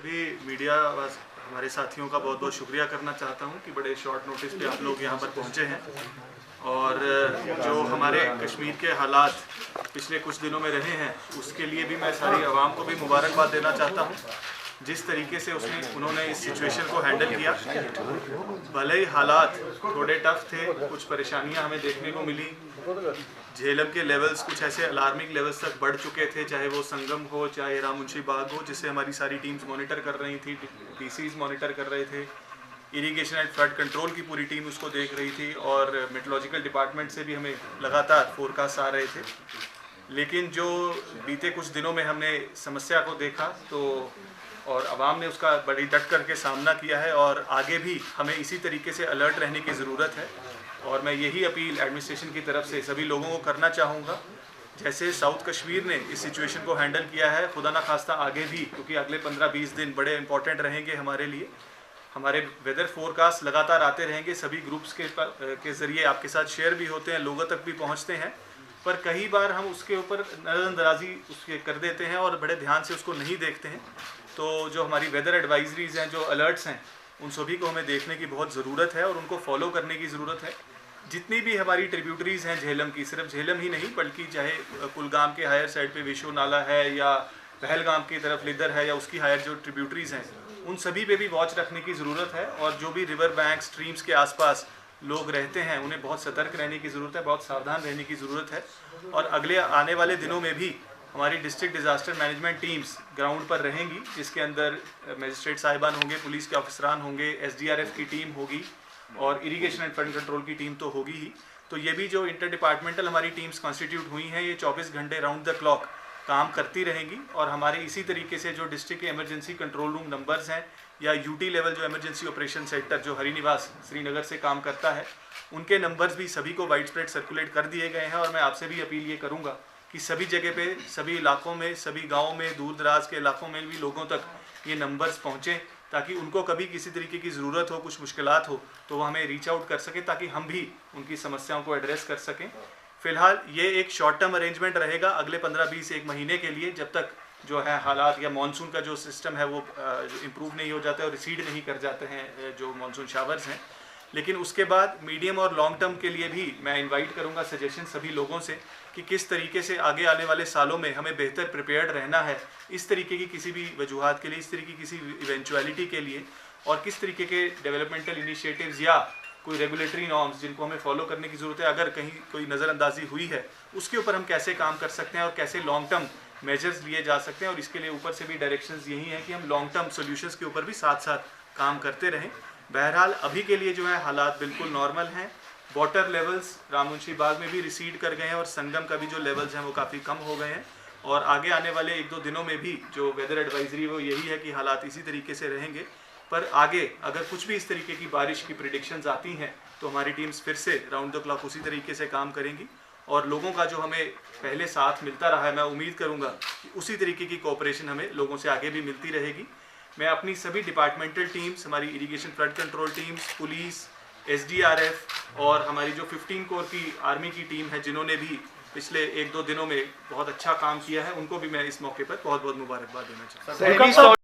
भी मीडिया हमारे साथियों का बहुत बहुत शुक्रिया करना चाहता हूं कि बड़े शॉर्ट नोटिस पे आप लोग यहां पर पहुंचे हैं और जो हमारे कश्मीर के हालात पिछले कुछ दिनों में रहे हैं उसके लिए भी मैं सारी आवाम को भी मुबारकबाद देना चाहता हूं। जिस तरीके से उन्होंने इस सिचुएशन को हैंडल किया, भले ही हालात थोड़े टफ थे, कुछ परेशानियां हमें देखने को मिली, झेलम के लेवल्स कुछ ऐसे अलार्मिंग लेवल्स तक बढ़ चुके थे, चाहे वो संगम हो चाहे रामुंशी बाग हो, जिसे हमारी सारी टीम्स मॉनिटर कर रही थी, पीसीज मॉनिटर कर रहे थे, इरिगेशन एंड फ्लड कंट्रोल की पूरी टीम उसको देख रही थी और मेट्रोलॉजिकल डिपार्टमेंट से भी हमें लगातार फोरकास्ट आ रहे थे। लेकिन जो बीते कुछ दिनों में हमने समस्या को देखा तो और आवाम ने उसका बड़ी डट करके सामना किया है और आगे भी हमें इसी तरीके से अलर्ट रहने की ज़रूरत है। और मैं यही अपील एडमिनिस्ट्रेशन की तरफ से सभी लोगों को करना चाहूँगा, जैसे साउथ कश्मीर ने इस सिचुएशन को हैंडल किया है, खुदा ना खास्ता आगे भी, क्योंकि अगले 15-20 दिन बड़े इंपॉर्टेंट रहेंगे हमारे लिए। हमारे वेदर फोरकास्ट लगातार आते रहेंगे, सभी ग्रुप्स के ज़रिए आपके साथ शेयर भी होते हैं, लोगों तक भी पहुँचते हैं, पर कई बार हम उसके ऊपर नज़रअंदाजी उसके कर देते हैं और बड़े ध्यान से उसको नहीं देखते हैं। तो जो हमारी वेदर एडवाइजरीज़ हैं, जो अलर्ट्स हैं, उन सभी को हमें देखने की बहुत ज़रूरत है और उनको फॉलो करने की ज़रूरत है। जितनी भी हमारी ट्रिब्यूटरीज़ हैं झेलम की, सिर्फ झेलम ही नहीं बल्कि चाहे कुलगाम के हायर साइड पे विशो नाला है या पहलगाम की तरफ लिदर है या उसकी हायर जो ट्रिब्यूटरीज़ हैं, उन सभी पे भी वॉच रखने की ज़रूरत है। और जो भी रिवर बैंक स्ट्रीम्स के आसपास लोग रहते हैं उन्हें बहुत सतर्क रहने की ज़रूरत है, बहुत सावधान रहने की ज़रूरत है। और अगले आने वाले दिनों में भी हमारी district disaster management teams ground पर रहेंगी, जिसके अंदर मजिस्ट्रेट साहिबान होंगे, पुलिस के ऑफिसरान होंगे, SDRF की टीम होगी और इरिगेशन एंड फ्लड कंट्रोल की टीम तो होगी ही। तो ये भी जो इंटर डिपार्टमेंटल हमारी टीम्स कॉन्स्टिट्यूट हुई हैं, ये 24 घंटे राउंड द क्लॉक काम करती रहेंगी। और हमारे इसी तरीके से जो डिस्ट्रिक्ट के इमरजेंसी कंट्रोल रूम नंबर्स हैं या UT लेवल जो इमरजेंसी ऑपरेशन सेंटर जो हरिनिवास श्रीनगर से काम करता है, उनके नंबर्स भी सभी को वाइड स्प्रेड सर्कुलेट कर दिए गए हैं। और मैं आपसे भी अपील ये करूँगा कि सभी जगह पे, सभी इलाकों में, सभी गाँव में, दूर दराज के इलाकों में भी लोगों तक ये नंबर्स पहुँचें, ताकि उनको कभी किसी तरीके की ज़रूरत हो, कुछ मुश्किलात हो, तो वो हमें रीच आउट कर सकें, ताकि हम भी उनकी समस्याओं को एड्रेस कर सकें। फ़िलहाल ये एक शॉर्ट टर्म अरेंजमेंट रहेगा अगले 15-20 एक महीने के लिए, जब तक जो है हालात या मानसून का जो सिस्टम है वो इम्प्रूव नहीं हो जाता है और रिसीड नहीं कर जाते हैं जो मानसून शावर्स हैं। लेकिन उसके बाद मीडियम और लॉन्ग टर्म के लिए भी मैं इनवाइट करूंगा सजेशन सभी लोगों से कि किस तरीके से आगे आने वाले सालों में हमें बेहतर प्रिपेयर्ड रहना है इस तरीके की किसी भी वजूहात के लिए, इस तरीके की किसी इवेंचुअलिटी के लिए, और किस तरीके के डेवलपमेंटल इनिशिएटिव्स या कोई रेगुलेटरी नॉर्म्स जिनको हमें फॉलो करने की ज़रूरत है, अगर कहीं कोई नज़रअंदाजी हुई है, उसके ऊपर हम कैसे काम कर सकते हैं और कैसे लॉन्ग टर्म मेजर्स लिए जा सकते हैं। और इसके लिए ऊपर से भी डायरेक्शंस यही हैं कि हम लॉन्ग टर्म सॉल्यूशंस के ऊपर भी साथ साथ काम करते रहें। बहरहाल अभी के लिए जो है हालात बिल्कुल नॉर्मल हैं। वाटर लेवल्स रामुंशी बाग में भी रिसीड कर गए हैं और संगम का भी जो लेवल्स हैं वो काफ़ी कम हो गए हैं। और आगे आने वाले 1-2 दिनों में भी जो वेदर एडवाइजरी वो यही है कि हालात इसी तरीके से रहेंगे। पर आगे अगर कुछ भी इस तरीके की बारिश की प्रिडिक्शंस आती हैं तो हमारी टीम्स फिर से राउंड द क्लॉक उसी तरीके से काम करेंगी। और लोगों का जो हमें पहले साथ मिलता रहा है, मैं उम्मीद करूंगा कि उसी तरीके की कोऑपरेशन हमें लोगों से आगे भी मिलती रहेगी। मैं अपनी सभी डिपार्टमेंटल टीम्स, हमारी irrigation flood control teams, police, SDRF और हमारी जो 15 कोर की आर्मी की टीम है, जिन्होंने भी पिछले 1-2 दिनों में बहुत अच्छा काम किया है, उनको भी मैं इस मौके पर बहुत बहुत मुबारकबाद देना चाहता हूँ।